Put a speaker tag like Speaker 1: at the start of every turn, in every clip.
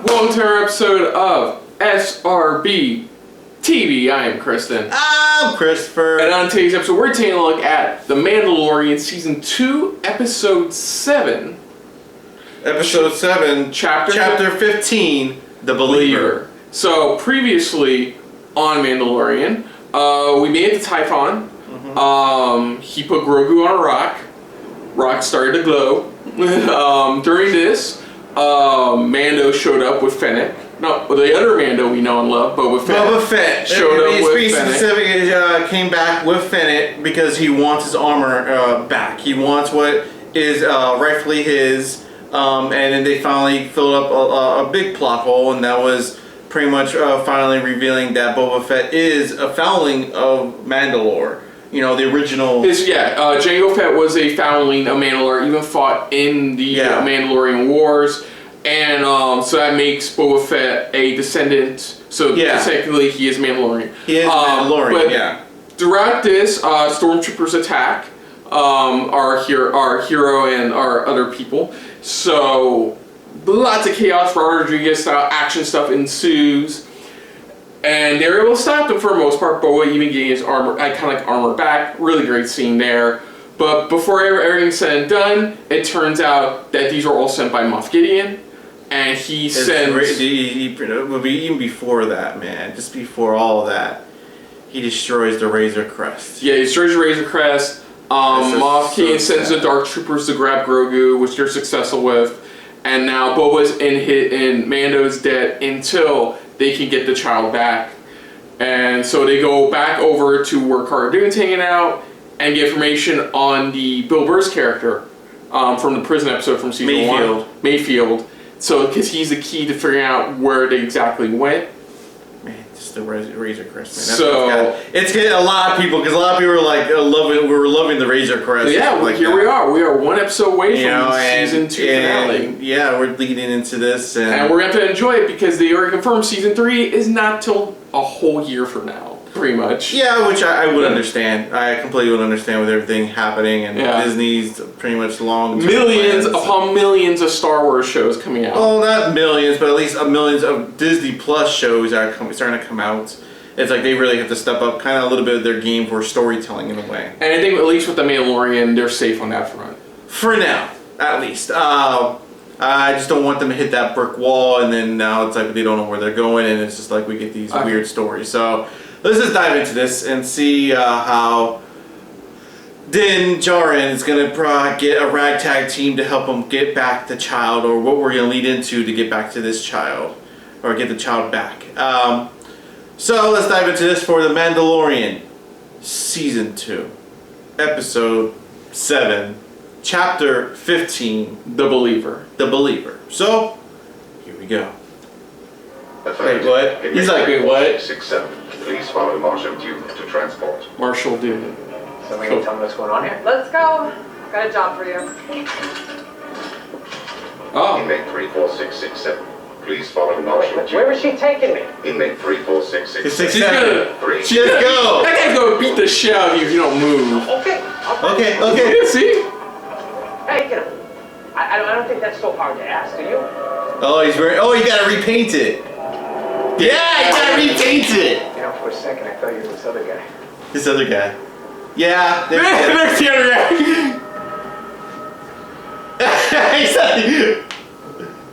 Speaker 1: Welcome to our episode of SRB TV. I am Kristen.
Speaker 2: I'm Christopher.
Speaker 1: And on today's episode, we're taking a look at The Mandalorian Season 2, Episode 7.
Speaker 2: Episode 7, Chapter 15, The Believer.
Speaker 1: So, previously on Mandalorian, we made it to Typhon. He put Grogu on a rock. Rock started to glow. During this, Mando showed up with Fennec. No, the other Mando we know and love, Boba Fett. Showed up with Fennec.
Speaker 2: Specific, came back with Fennec because he wants his armor back. He wants what is rightfully his. And then they finally filled up a big plot hole, and that was pretty much finally revealing that Boba Fett is a foundling of Mandalore. You know, the original...
Speaker 1: Jango Fett was a foundling of Mandalore, even fought in the Mandalorian Wars. And so that makes Boba Fett a descendant. So technically he is Mandalorian.
Speaker 2: He is Mandalorian,
Speaker 1: Throughout this, stormtroopers attack our hero and our other people. So lots of chaos, Robert Rodriguez style action stuff ensues. And they're able to stop them for the most part. Boba even getting his armor, armor back. Really great scene there. But before everything's said and done, it turns out that these are all sent by Moff Gideon. And he sends...
Speaker 2: Even before that, man. Just before all of that. He destroys the Razor Crest.
Speaker 1: Yeah, he destroys the Razor Crest. Moff Gideon sends the Dark Troopers to grab Grogu, which they're successful with. And now Boba's in Mando's debt until they can get the child back. And so they go back over to where Cara Dune's hanging out and get information on the Bill Burr's character from the prison episode from season 1. Mayfield. So, because he's the key to figuring out where they exactly went.
Speaker 2: Man, just the Razor Crest, man. It's getting a lot of people, because a lot of people are like, we're loving the Razor Crest.
Speaker 1: Yeah, well, here we are. We are one episode away from season 2 finale.
Speaker 2: Yeah, we're leading into this. And
Speaker 1: we're going to have to enjoy it, because they already confirmed season 3 is not till a whole year from now, pretty much.
Speaker 2: Yeah, which I would understand. I completely would understand with everything happening, and Disney's pretty much
Speaker 1: millions upon millions of Star Wars shows coming out.
Speaker 2: Well, not millions, but at least millions of Disney Plus shows are starting to come out. It's like they really have to step up kind of a little bit of their game for storytelling in a way.
Speaker 1: And I think at least with The Mandalorian, they're safe on that front.
Speaker 2: For now, at least. I just don't want them to hit that brick wall, and then now it's like they don't know where they're going, and it's just like we get these weird stories. So let's just dive into this and see how Din Djarin is going to get a ragtag team to help him get back the child, or what we're going to lead into to get back to this child, or get the child back. So let's dive into this for The Mandalorian Season 2, Episode 7, Chapter 15,
Speaker 1: The Believer.
Speaker 2: The Believer. So, here we go. Wait, what? He's like, wait, what?
Speaker 3: 6-7. Please follow Marshal Dune to transport.
Speaker 1: Marshal Dune.
Speaker 4: Somebody can tell me what's going on here?
Speaker 5: Let's go. Got a job for you.
Speaker 3: Inmate 34667. Please follow Marshal Dune.
Speaker 4: Where is she taking me?
Speaker 3: Inmate 34667.
Speaker 2: She's gonna... She has to go!
Speaker 1: That guy's gonna beat the shit out of you if you don't move.
Speaker 2: Okay.
Speaker 1: See?
Speaker 4: Hey, I don't think that's so hard to ask, do you?
Speaker 2: Oh, he's wearing... Oh, you gotta repaint it. Yeah, you gotta repaint it.
Speaker 4: You know, for a second I thought you were this other guy.
Speaker 2: This other guy. Yeah,
Speaker 1: there's the other guy.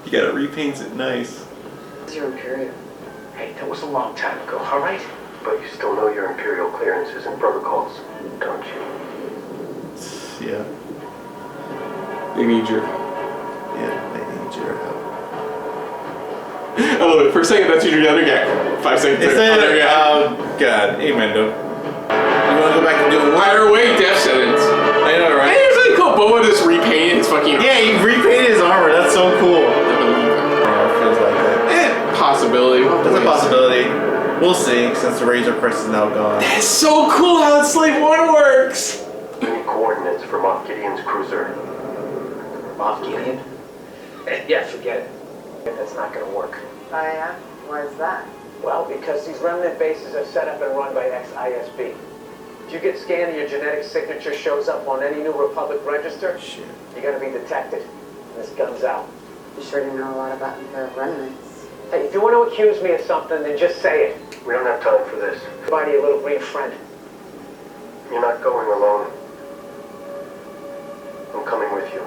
Speaker 2: You gotta repaint it nice.
Speaker 4: What's your Imperial? Hey, that was a long time ago, alright? But you still know your Imperial clearances and protocols, don't you?
Speaker 2: Yeah.
Speaker 1: They need your help.
Speaker 2: Yeah, they need your help.
Speaker 1: Oh, for a second, that's usually the other guy. 5 seconds later, other guy.
Speaker 2: Oh, God. Hey, Mando. You want to go back and do
Speaker 1: higher weight death sentence.
Speaker 2: I know, right?
Speaker 1: Hey, it's really cool. Boba just repainted his fucking...
Speaker 2: Yeah, he repainted his armor. That's so cool. Feels like that.
Speaker 1: Possibility.
Speaker 2: That's a possibility. We'll see, since the Razor Crest is now gone.
Speaker 1: That's so cool how Slave 1 works.
Speaker 4: Any coordinates for Moff Gideon's cruiser? Moff Gideon? Yeah, forget it. That's not gonna work.
Speaker 5: Oh yeah? Why is that?
Speaker 4: Well, because these remnant bases are set up and run by ex-ISB. If you get scanned and your genetic signature shows up on any New Republic register, you're gonna be detected. And this gun's out.
Speaker 5: You sure do know a lot about the remnants.
Speaker 4: Hey, if you want to accuse me of something, then just say it.
Speaker 6: We don't have time for this.
Speaker 4: Goodbye to your little green friend.
Speaker 6: You're not going alone. I'm coming with you.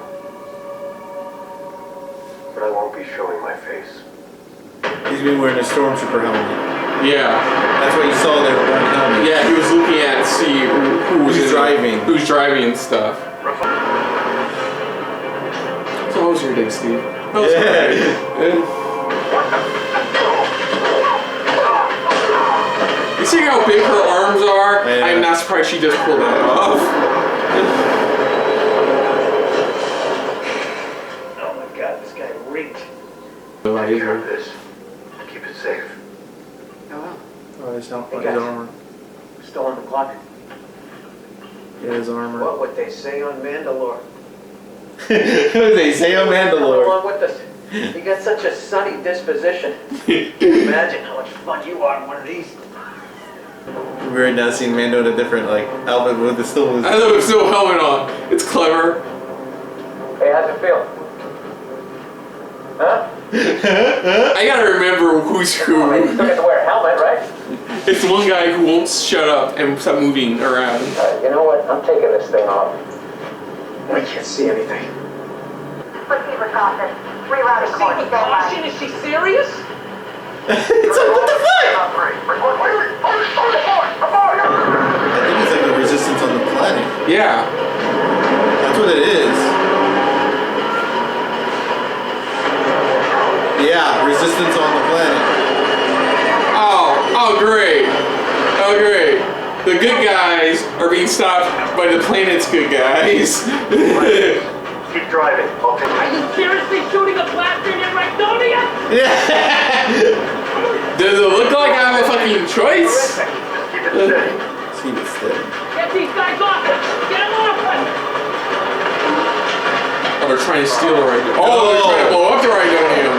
Speaker 6: But I won't be showing my face.
Speaker 2: He's been wearing a stormtrooper helmet.
Speaker 1: Yeah.
Speaker 2: That's what you saw there with one helmet.
Speaker 1: Yeah, he was looking at to see who was
Speaker 2: Who's driving.
Speaker 1: Who's driving and stuff. So how was your day, Steve? How was your day? You see how big her arms are?
Speaker 2: Yeah.
Speaker 1: I'm not surprised she just pulled that off.
Speaker 4: Oh my god, this guy reeked.
Speaker 6: Take care of this. Keep it safe.
Speaker 2: Oh, his helmet,
Speaker 4: Hey,
Speaker 2: his
Speaker 4: guys.
Speaker 2: armor.
Speaker 4: Still on the clock.
Speaker 2: Yeah, his armor.
Speaker 4: What would they say on Mandalore?
Speaker 2: What did they say on
Speaker 4: Come
Speaker 2: Mandalore?
Speaker 4: along with us. You got such a sunny disposition. Imagine how much fun you are in one of these.
Speaker 2: We're now seeing Mando in a different outfit with the still.
Speaker 1: I love him still helmet on. It's clever.
Speaker 4: Hey, how's it feel? Huh?
Speaker 1: I gotta remember who's
Speaker 4: You
Speaker 1: who.
Speaker 4: still get to wear a helmet, right?
Speaker 1: It's the one guy who won't shut up and stop moving around.
Speaker 4: You know what? I'm taking this thing off. I can't see anything.
Speaker 5: Proceed with caution. Rerouting course. Stay line.
Speaker 4: Is she serious?
Speaker 2: It's like, what the fuck? I think it's like the resistance on the planet.
Speaker 1: Yeah.
Speaker 2: That's what it is. Yeah, resistance on the planet.
Speaker 1: Oh great. Oh great. The good guys are being stopped by the planet's good guys.
Speaker 6: Keep driving. I'll take
Speaker 4: Are you seriously shooting a blaster in your Ragnonia?
Speaker 2: Yeah.
Speaker 1: Does it look like I have a fucking choice?
Speaker 6: Keep it steady.
Speaker 2: See this thing.
Speaker 4: Get these guys off it! Get them off it!
Speaker 1: Oh, they're trying to steal the right. Oh, they're trying to blow up the Rhydonium.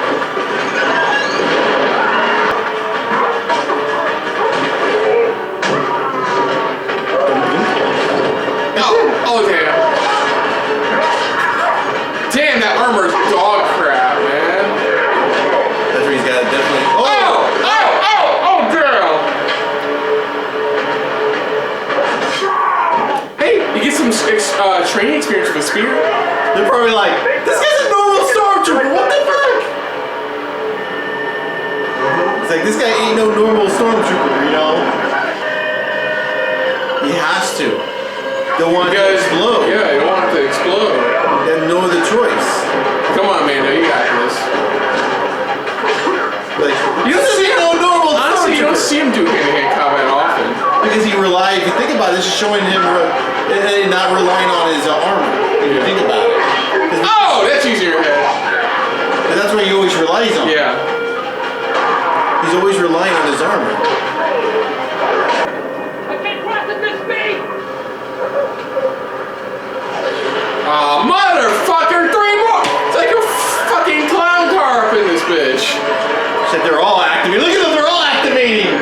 Speaker 1: Oh damn. Damn, that armor's dog crap, man.
Speaker 2: That's where he's got definitely.
Speaker 1: Oh, girl. Hey, you get some training experience with a spear.
Speaker 2: They're probably like, this guy's a normal stormtrooper. What the fuck? It's like this guy ain't no normal stormtrooper, you know. He has to. Don't want it to explode.
Speaker 1: Yeah, you don't want it to explode.
Speaker 2: They have no other choice.
Speaker 1: Come on, Mando, you got this.
Speaker 2: Like, you don't see no normal
Speaker 1: Honestly, you don't
Speaker 2: stormtrooper.
Speaker 1: see him do hand-to-hand combat often.
Speaker 2: Because he relied, if you think about it, this is showing him not relying on his armor. If you think about it.
Speaker 1: Oh, that's easier head.
Speaker 2: And that's what he always relies on.
Speaker 1: Yeah.
Speaker 2: He's always relying on his armor.
Speaker 4: I can't cross at this speed!
Speaker 1: Aw, motherfucker, 3 more! It's like a fucking clown car up in this bitch.
Speaker 2: Said they're all activating. Look at them, they're all activating!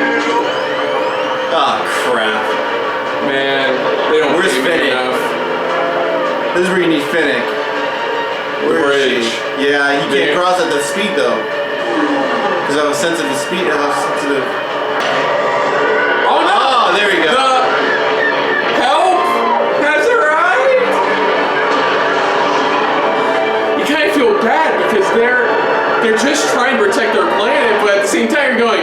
Speaker 2: Oh, crap.
Speaker 1: Man, they don't
Speaker 2: Where's
Speaker 1: give me
Speaker 2: Fennec?
Speaker 1: enough.
Speaker 2: This is where you need Fennec. Where is
Speaker 1: Bridge.
Speaker 2: she? Yeah, you can't
Speaker 1: Yeah.
Speaker 2: cross at that speed though. Because I was sensitive to speed, I was sensitive.
Speaker 1: Oh no!
Speaker 2: Oh, there we go.
Speaker 1: The help has arrived! You kind of feel bad because they're just trying to protect their planet, but at the same time you're going,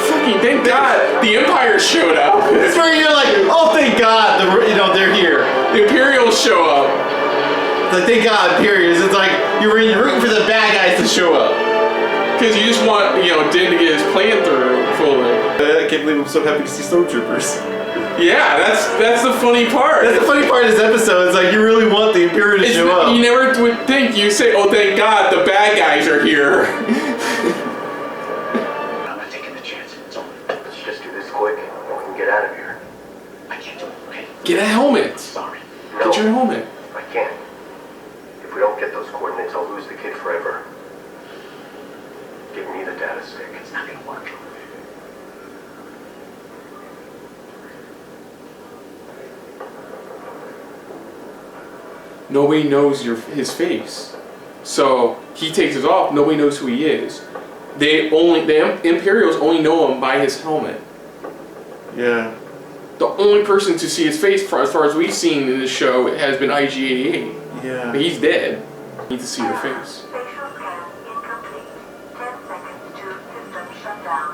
Speaker 1: fucking thank God the Empire showed up.
Speaker 2: It's where you're like, oh thank God, they're here.
Speaker 1: The Imperials show up.
Speaker 2: It's like, thank God, period. It's like, you're rooting for the bad guys to show up.
Speaker 1: Because you just want, Din to get his plan through fully.
Speaker 2: I can't believe I'm so happy to see stormtroopers.
Speaker 1: Yeah, that's the funny part.
Speaker 2: That's the funny part of this episode. It's like you really want the Imperial to show up.
Speaker 1: You never would think. You say, "Oh, thank God, the bad guys are here."
Speaker 4: I'm not taking the chance. It's over.
Speaker 6: Let's just do this quick and we can get out of here.
Speaker 4: I can't do it, okay?
Speaker 1: Get a helmet.
Speaker 4: Sorry.
Speaker 6: No,
Speaker 1: Get your helmet.
Speaker 6: I can't. If we don't get those coordinates, I'll lose the kid forever. Give me the data stick.
Speaker 4: It's not gonna work.
Speaker 1: Nobody knows his face, so he takes it off. Nobody knows who he is. the Imperials only know him by his helmet.
Speaker 2: Yeah.
Speaker 1: The only person to see his face, as far as we've seen in the show, has been IG-88.
Speaker 2: Yeah.
Speaker 1: But he's dead. You need to see your face.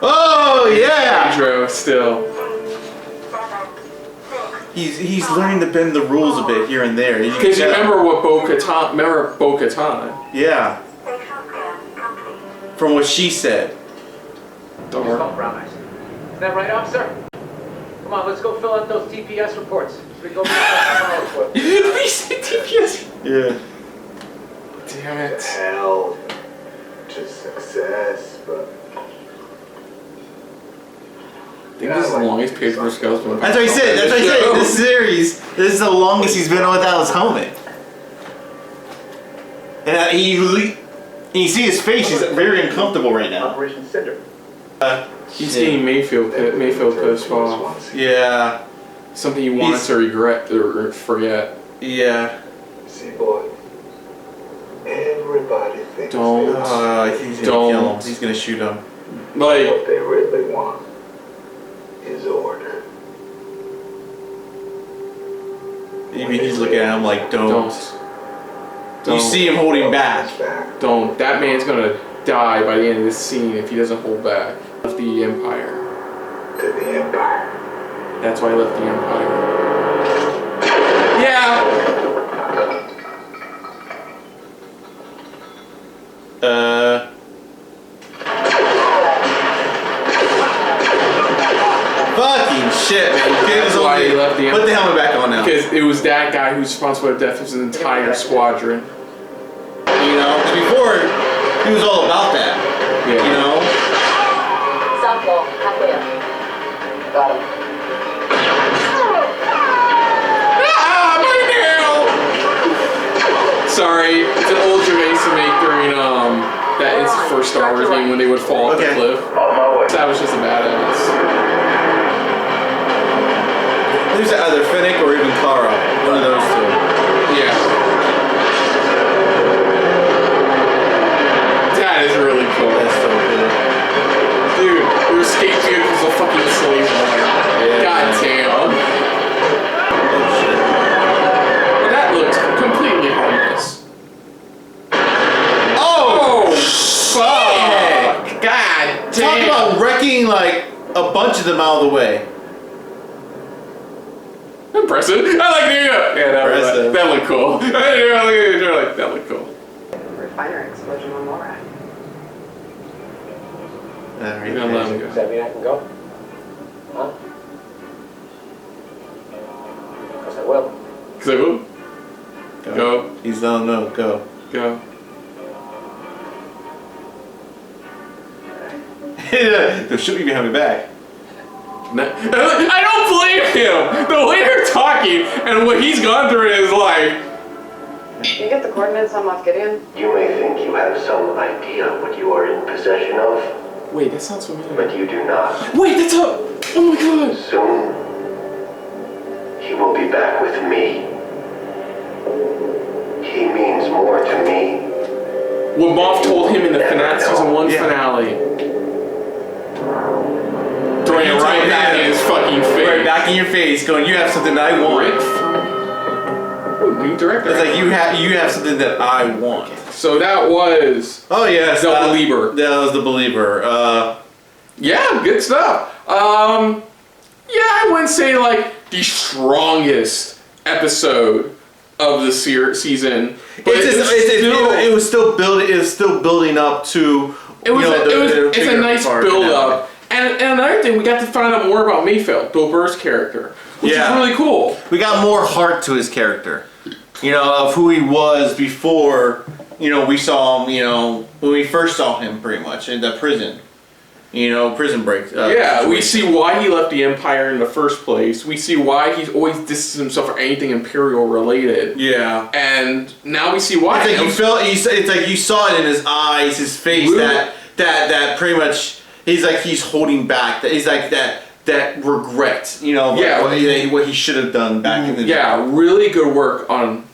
Speaker 2: Oh yeah.
Speaker 1: Pedro still.
Speaker 2: He's learning to bend the rules a bit here and there.
Speaker 1: Because you remember what Bo-Katan?
Speaker 2: Yeah. From what she said.
Speaker 1: Don't
Speaker 4: Just
Speaker 1: worry.
Speaker 4: call Brown Eyes. Is that right, officer? Come on, let's go fill out those TPS reports. We go get
Speaker 1: He said TPS.
Speaker 2: Yeah.
Speaker 1: Damn it.
Speaker 6: Hell to success, but
Speaker 1: I think this is the longest Pedro Pascal's been.
Speaker 2: That's what he said. That's what he said. In this series, this is the longest he's been without his helmet. And you see his face. He's very uncomfortable right now.
Speaker 4: Operation Cinder.
Speaker 1: He's getting Mayfield pissed off.
Speaker 2: Yeah.
Speaker 1: Something he wanted to regret or forget.
Speaker 2: Yeah.
Speaker 6: see, boy, everybody thinks
Speaker 1: Don't.
Speaker 2: I think he's gonna kill him. He's gonna shoot him.
Speaker 1: Like,
Speaker 6: what they really want is order.
Speaker 2: Maybe he's looking at him like, don't. You
Speaker 1: Don't.
Speaker 2: see him holding back.
Speaker 1: Don't. That man's gonna die by the end of this scene if he doesn't hold back. Left the Empire.
Speaker 6: To the Empire.
Speaker 1: That's why I left the Empire. Yeah.
Speaker 2: Fucking shit, man.
Speaker 1: That's why he left the
Speaker 2: Put the
Speaker 1: Empire.
Speaker 2: helmet back on now.
Speaker 1: Because it was that guy who's responsible for the death of his entire squadron.
Speaker 2: You know, before he was all about that.
Speaker 1: Yeah.
Speaker 2: You know.
Speaker 5: South wall, halfway up. Got him.
Speaker 1: Ah, my nail! Sorry, it's an old Gervais to make during that is the first Star Wars game when they would fall off the
Speaker 2: Okay.
Speaker 1: cliff.
Speaker 6: On my way.
Speaker 1: That was just a badass.
Speaker 2: There's either Finnick or even Kara. One of those two.
Speaker 1: Yeah. That is really cool.
Speaker 2: That's so cool.
Speaker 1: Dude, your escape vehicle's a fucking slave line.
Speaker 2: Yeah.
Speaker 1: God damn.
Speaker 2: Oh shit.
Speaker 1: But that looks completely harmless.
Speaker 2: Oh!
Speaker 1: Fuck! God
Speaker 2: Talk
Speaker 1: damn.
Speaker 2: about wrecking like a bunch of them out of the way.
Speaker 1: Impressive. I like the yeah,
Speaker 2: Impressive.
Speaker 1: that looked cool. That looked cool.
Speaker 7: Refinery explosion on Morat.
Speaker 2: Alright.
Speaker 1: You're gonna let him go.
Speaker 4: Does that mean I can go? Huh? Because I will.
Speaker 1: Cause I will. Go.
Speaker 2: He's no, go.
Speaker 1: Go.
Speaker 2: They'll shoot me behind my back.
Speaker 1: I don't blame him. The way they're talking and what he's gone through in his life.
Speaker 7: Can you get the coordinates on Moff Gideon?
Speaker 6: You may think you have some idea what you are in possession of,
Speaker 1: Wait, that sounds familiar.
Speaker 6: but you do not.
Speaker 1: Wait, that's a. Oh my god.
Speaker 6: Soon, he will be back with me. He means more to me.
Speaker 1: What Moff told him in the season 1
Speaker 2: Yeah.
Speaker 1: finale. Throwing it right back in his fucking face.
Speaker 2: Right back in your face, going, you have something that I want.
Speaker 1: Rick. Ooh, new director.
Speaker 2: It's like you have something that I want.
Speaker 1: So that was.
Speaker 2: Oh yes,
Speaker 1: The Believer.
Speaker 2: That was the Believer.
Speaker 1: Yeah, good stuff. Yeah, I wouldn't say like the strongest episode of the season, but
Speaker 2: it was still building up to.
Speaker 1: It's a nice
Speaker 2: part
Speaker 1: build
Speaker 2: finale.
Speaker 1: up. And another thing, we got to find out more about Mayfield, Bill Burr's character, which is really cool.
Speaker 2: We got more heart to his character. You know, of who he was before. You know, we saw him. You know, when we first saw him, pretty much in the prison. You know, prison break.
Speaker 1: Yeah, we see why he left the Empire in the first place. We see why he's always distanced himself from anything Imperial related.
Speaker 2: Yeah.
Speaker 1: And now we see why.
Speaker 2: It's like you felt. It's like you saw it in his eyes, his face.
Speaker 1: Really?
Speaker 2: That pretty much. He's like he's holding back. That he's like that regret. You know.
Speaker 1: Yeah.
Speaker 2: What he should have done back in the day.
Speaker 1: Yeah, really good work on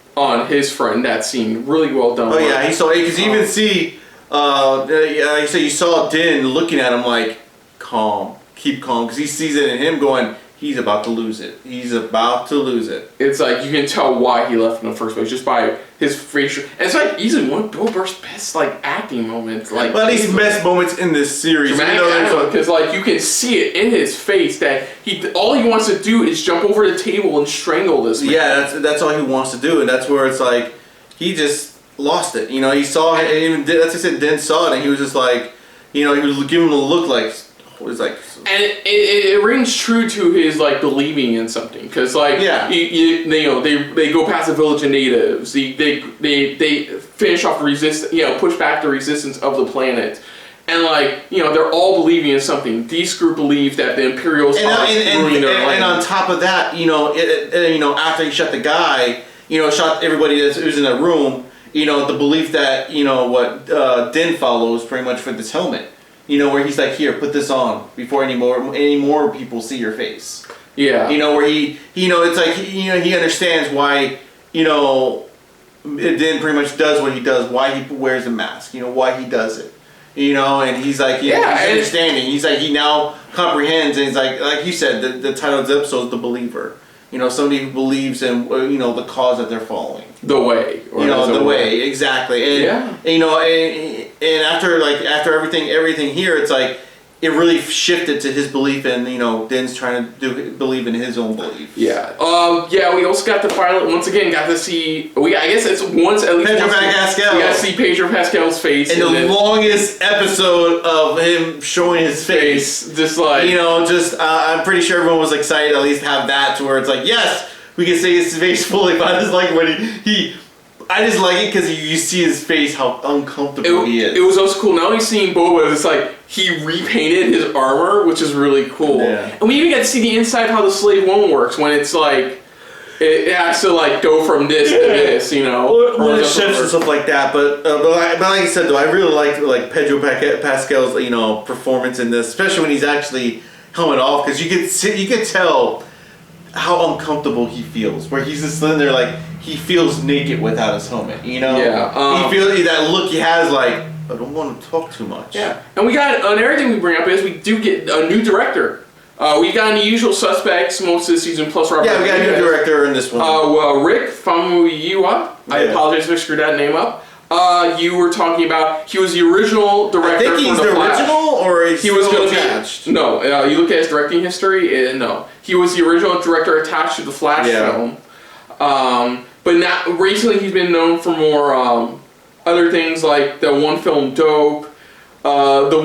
Speaker 1: his friend. That scene, really well done.
Speaker 2: Oh
Speaker 1: work.
Speaker 2: yeah. He saw because you even see like I said, you saw Din looking at him like, calm, keep calm, because he sees it in him going, he's about to lose it. He's about to lose it.
Speaker 1: It's like you can tell why he left in the first place just by his facial. And it's like he's in one of Bill Burr's best like acting moments. Like,
Speaker 2: but these best moments in this series,
Speaker 1: because like you can see it in his face that all he wants to do is jump over the table and strangle this man.
Speaker 2: Yeah, that's all he wants to do, and that's where it's like he just lost it. You know, he saw it, and even that's I said, Din saw it, and he was just like, you know, he was giving him a look like. Was like,
Speaker 1: and it rings true to his like believing in something, because like they go past the village of natives, they finish off the push back the resistance of the planet, and like they're all believing in something. This group believes that the Imperials are ruining their land.
Speaker 2: And on top of that, after he shot the guy, shot everybody that was in that room, the belief that what Din follows pretty much for this helmet. Where he's like, here, put this on before any more people see your face. Yeah. Where he it's like, he understands why, Din pretty much does what he does, why he wears a mask, why he does it. And he's like, he's understanding. He's like, he now comprehends, and he's like you said, the title of the episode is The Believer. Somebody who believes in, the cause that they're following.
Speaker 1: The way.
Speaker 2: The way, exactly. And, and after everything here, it's like, it really shifted to his belief in, Din's trying to believe in his own beliefs.
Speaker 1: Yeah. We also got the pilot, once again, got to see, I guess it's once at least.
Speaker 2: Pedro Pascal.
Speaker 1: We got to see Pedro Pascal's face.
Speaker 2: And the longest episode of him showing his face.
Speaker 1: Just like.
Speaker 2: I'm pretty sure everyone was excited to at least have that to where it's like, yes, we can see his face fully, but I just like when I just like it because you see his face, how uncomfortable he is.
Speaker 1: It was also cool. Not only seeing Boba, it's like he repainted his armor, which is really cool. Yeah. And we even get to see the inside how the slave one works when it's like it has to like go from this to this,
Speaker 2: when it shifts and stuff like that. But like I said, though, I really like Pedro Pascal's performance in this, especially when he's actually helmet off, because you could tell how uncomfortable he feels, where he's just sitting there like he feels naked without his helmet, Yeah. He feels that look he has like, I don't want to talk too much.
Speaker 1: Yeah. And we got, another thing we bring up is we do get a new director. We got the usual suspects most of the season, plus Robert.
Speaker 2: Yeah, we got a new director in this one.
Speaker 1: Rick Famuyiwa. I apologize if I screwed that name up. You were talking about, he was the original director.
Speaker 2: I think he's the original, or he was going to attached.
Speaker 1: No, you look at his directing history, no. He was the original director attached to the Flash film. But now, recently he's been known for more other things like the one film Dope, the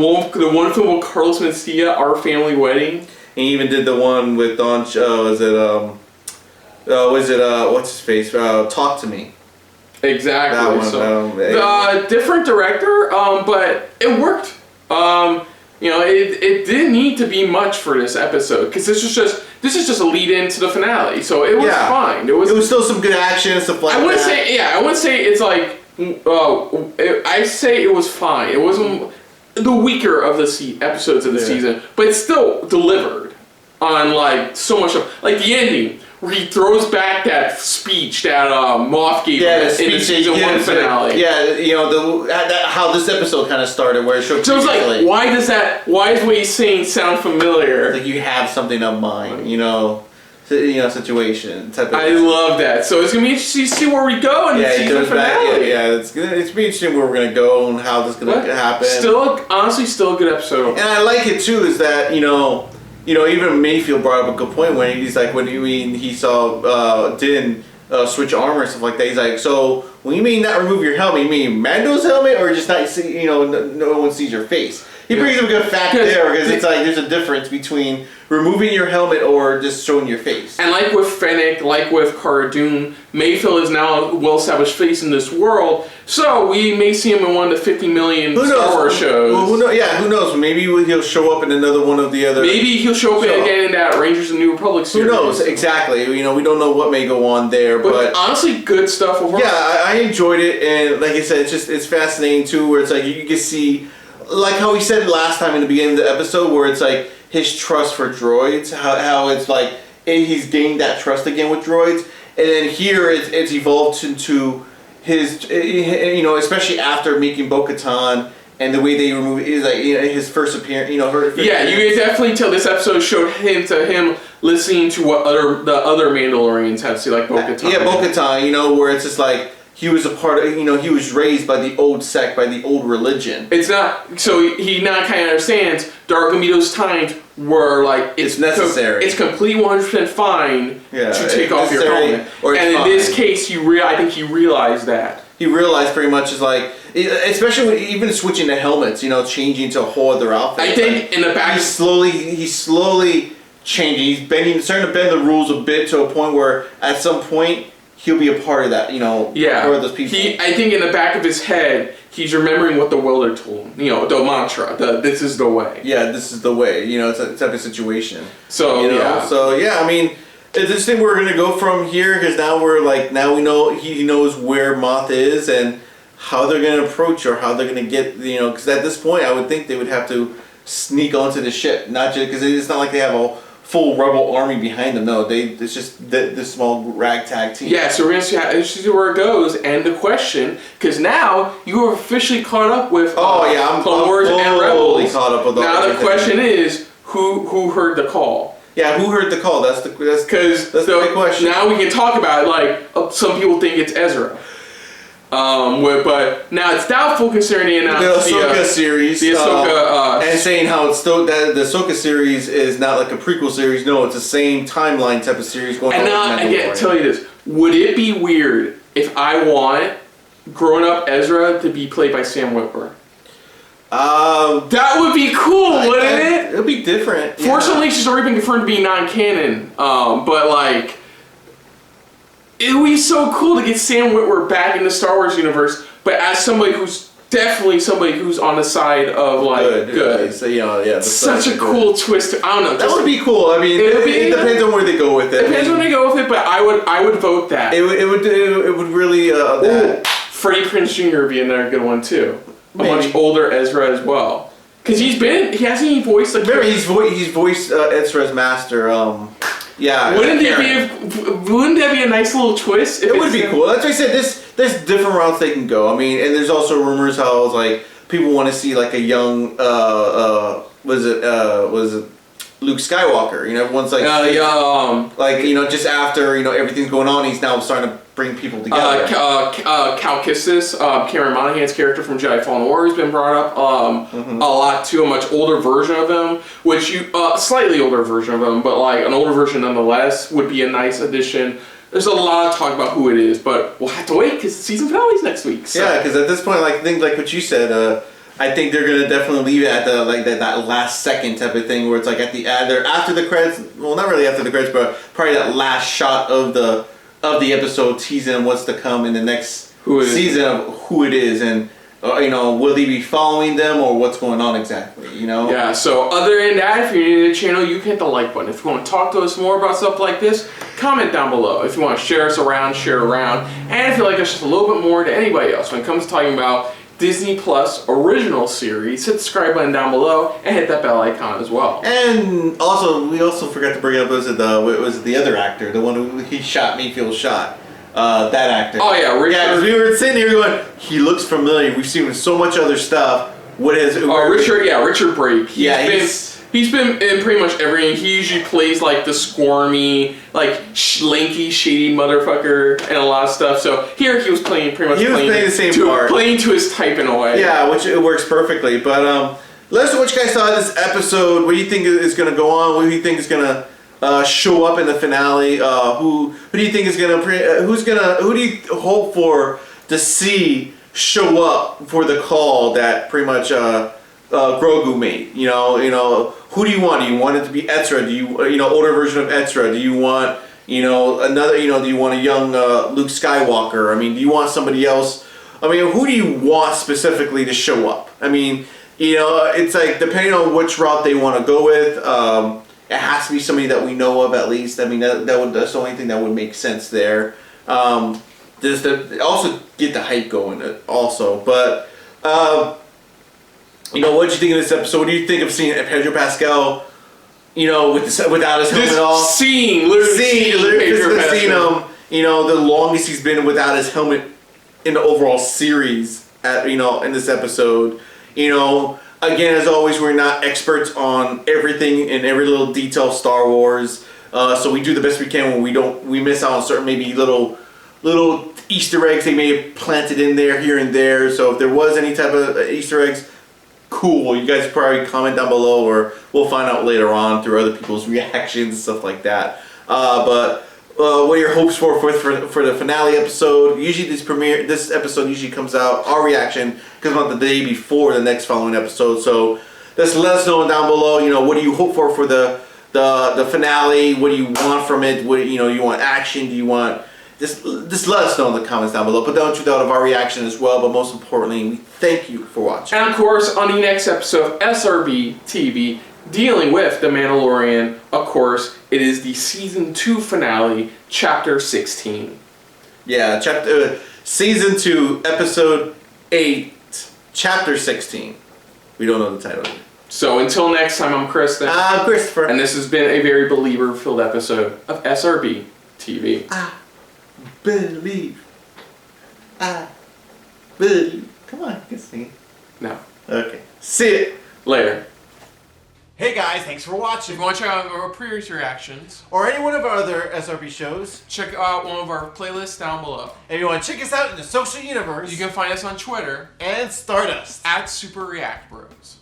Speaker 1: one film with Carlos Mencia, Our Family Wedding.
Speaker 2: And he even did the one with what's his face? Talk to Me.
Speaker 1: Exactly.
Speaker 2: That one,
Speaker 1: different director, but it worked. It didn't need to be much for this episode, because this is just a lead in to the finale, so it was fine. It was
Speaker 2: still some good action and stuff like that.
Speaker 1: I wouldn't say it's like. I say it was fine. It wasn't the weaker of the episodes of the season, but it still delivered on like so much of like the ending. Where he throws back that speech that Moff gave in the season 1 finale.
Speaker 2: How this episode kind of started, where it showed.
Speaker 1: So it's like, why is what he's saying sound familiar?
Speaker 2: Like you have something on mind, situation.
Speaker 1: I love that. So it's gonna be interesting to see where we go in the season finale.
Speaker 2: It's gonna be interesting where we're gonna go and how this is gonna happen.
Speaker 1: Honestly, still a good episode.
Speaker 2: And I like it too. Is that even Mayfield brought up a good point when he's like, when he saw Din switch armor and stuff like that. He's like, so when you mean not remove your helmet, you mean Mando's helmet, or just not see, no one sees your face? He brings up a good fact there, because it's like there's a difference between removing your helmet or just showing your face.
Speaker 1: And like with Fennec, like with Cara Dune, Mayfield is now a well-established face in this world, so we may see him in one of the 50 million Star Wars shows.
Speaker 2: Well, who knows? Maybe he'll show up in another one of the other...
Speaker 1: Maybe he'll show up again in that Rangers of the New Republic series.
Speaker 2: Who knows? Exactly. We don't know what may go on there, but
Speaker 1: honestly, good stuff overall.
Speaker 2: Yeah, I enjoyed it, and like I said, it's fascinating too, where it's like you can see... Like how we said last time in the beginning of the episode, where it's like his trust for droids, how it's like he's gained that trust again with droids, and then here it's evolved into his, you know, especially after making Bo-Katan and the way they remove it is like, you know, his first appearance, you know, her.
Speaker 1: Yeah, you can definitely tell this episode showed him listening to what the other Mandalorians have to say, like Bo-Katan.
Speaker 2: Yeah, Bo-Katan, you know, where it's just like he was a part of, you know, he was raised by the old sect, by the old religion.
Speaker 1: It's not, so he now kind of understands Dark Amito's times were like
Speaker 2: It's necessary.
Speaker 1: It's completely 100% fine to take off your
Speaker 2: necessary,
Speaker 1: helmet.
Speaker 2: or it's
Speaker 1: And in
Speaker 2: fine.
Speaker 1: this case, I think he realized that.
Speaker 2: He realized pretty much is like, especially when even switching the helmets, you know, changing to a whole other outfit.
Speaker 1: I think in the back,
Speaker 2: he's slowly changing. He's starting to bend the rules a bit to a point where at some point he'll be a part of that, you know, part of those people.
Speaker 1: I think in the back of his head, he's remembering what the welder told him. You know, the mantra, this is the way.
Speaker 2: Yeah, this is the way. You know, it's a type of situation.
Speaker 1: So,
Speaker 2: you know?
Speaker 1: yeah.
Speaker 2: So, yeah, I mean, it's this thing we're going to go from here because now we know he knows where Moth is and how they're going to approach or how they're going to get, you know, because at this point I would think they would have to sneak onto the ship. Not just because it's not like they have a full rebel army behind them. No, it's just this small ragtag team.
Speaker 1: Yeah, so we're going to see where it goes. And the question, because now you are officially caught up with
Speaker 2: I'm
Speaker 1: Clone Wars and
Speaker 2: fully
Speaker 1: Rebels.
Speaker 2: caught up with
Speaker 1: now
Speaker 2: everything.
Speaker 1: the question is, who heard the call?
Speaker 2: Yeah, who heard the call? That's the big question.
Speaker 1: Now we can talk about it. Like some people think it's Ezra, but now it's doubtful concerning the
Speaker 2: Ahsoka series.
Speaker 1: The Ahsoka,
Speaker 2: and saying how it's still that the Ahsoka series is not like a prequel series. No, it's the same timeline type of series going on.
Speaker 1: And now I get to tell you this: would it be weird if I want grown-up Ezra to be played by Sam Witwer? That would be cool, wouldn't it?
Speaker 2: It'd be different.
Speaker 1: Fortunately, she's already been confirmed to be non-canon. But like, it would be so cool to get Sam Witwer back in the Star Wars universe, but as somebody who's definitely somebody who's on the side of like good.
Speaker 2: So, you know, yeah.
Speaker 1: Such a cool twist. I don't know.
Speaker 2: That would be cool. I mean, it depends on where they go with it.
Speaker 1: Depends when they go with it, but I would vote that.
Speaker 2: It would really.
Speaker 1: Freddie Prinze Jr. would be another good one too.
Speaker 2: Maybe.
Speaker 1: A much older Ezra as well. Because he hasn't even voiced like.
Speaker 2: Remember, he's voiced Ezra's master. Yeah.
Speaker 1: Wouldn't that be a nice little twist?
Speaker 2: It would be cool. That's why I said there's different routes they can go. I mean, and there's also rumors how it's like people want to see like a young was it Luke Skywalker? You know, everyone's like like, you know, just after, you know, everything's going on, he's now starting to bring people together.
Speaker 1: Cal Kestis, Cameron Monaghan's character from Jedi Fallen Order has been brought up a lot too. A much older version of him, slightly older version of him, but like an older version nonetheless would be a nice addition. There's a lot of talk about who it is, but we'll have to wait because season finale's next week. So.
Speaker 2: Yeah, because at this point, like things like what you said, I think they're gonna definitely leave it at the like that last second type of thing where it's like at the after the credits. Well, not really after the credits, but probably that last shot of the episode teasing what's to come in the next season of who it is and you know, will they be following them or what's going on exactly, you know?
Speaker 1: Yeah, so other than that, if you're new to the channel, you can hit the like button. If you want to talk to us more about stuff like this, comment down below. If you want to share us around, share around. And if you like us just a little bit more than anybody else when it comes to talking about Disney Plus original series, hit the subscribe button down below and hit that bell icon as well.
Speaker 2: And also, we also forgot to bring up was it the other actor, the one who he shot Mayfield shot. That actor.
Speaker 1: Oh yeah, Richard.
Speaker 2: Yeah, because we were sitting here going, he looks familiar. We've seen him in so much other stuff. What is it?
Speaker 1: Richard Brake. He's been in pretty much everything. He usually plays like the squirmy, like lanky, shady motherfucker and a lot of stuff. So here he was playing pretty much.
Speaker 2: He was playing the same part.
Speaker 1: Playing to his type in a way.
Speaker 2: Yeah, which it works perfectly. But let us know what you guys thought of this episode. What do you think is going to go on? What do you think is going to show up in the finale? Who do you think is going to who do you hope for to see show up for the call that pretty much Grogu made? You know, who do you want? Do you want it to be Ezra? Do you older version of Ezra? Do you want another? Do you want a young Luke Skywalker? I mean, do you want somebody else? I mean, who do you want specifically to show up? I mean, it's like depending on which route they want to go with. It has to be somebody that we know of at least. I mean, that's the only thing that would make sense there. Just to also get the hype going also. But, what did you think of this episode? What do you think of seeing Pedro Pascal, without his helmet off?
Speaker 1: Seeing Pedro Pascal.
Speaker 2: Seeing him, the longest he's been without his helmet in the overall series in this episode. Again, as always, we're not experts on everything and every little detail of Star Wars. So we do the best we can when we miss out on certain maybe little Easter eggs they may have planted in there here and there. So if there was any type of Easter eggs, cool. You guys probably comment down below, or we'll find out later on through other people's reactions and stuff like that. But what are your hopes for the finale episode? Usually this episode usually comes out, our reaction comes out the day before the next following episode. So just let us know down below. What do you hope for the finale? What do you want from it? What you want action? Do you want just let us know in the comments down below. Put down two of our reaction as well. But most importantly, we thank you for watching.
Speaker 1: And of course, on the next episode of SRB TV, dealing with The Mandalorian, of course, it is the Season 2 finale, Chapter 16.
Speaker 2: Yeah, Season 2, Episode 8, Chapter 16. We don't know the title yet.
Speaker 1: So until next time, I'm Kristen.
Speaker 2: I'm Christopher.
Speaker 1: And this has been a very believer-filled episode of SRB TV.
Speaker 2: I believe. Come on, you can sing.
Speaker 1: No.
Speaker 2: Okay. See it.
Speaker 1: Later.
Speaker 2: Hey guys, thanks for watching.
Speaker 1: If you want to check out our previous reactions,
Speaker 2: Or any one of our other SRB shows.
Speaker 1: check out one of our playlists down below.
Speaker 2: If you want to check us out in the social universe.
Speaker 1: You can find us on Twitter
Speaker 2: and Stardust.
Speaker 1: at Super React Bros.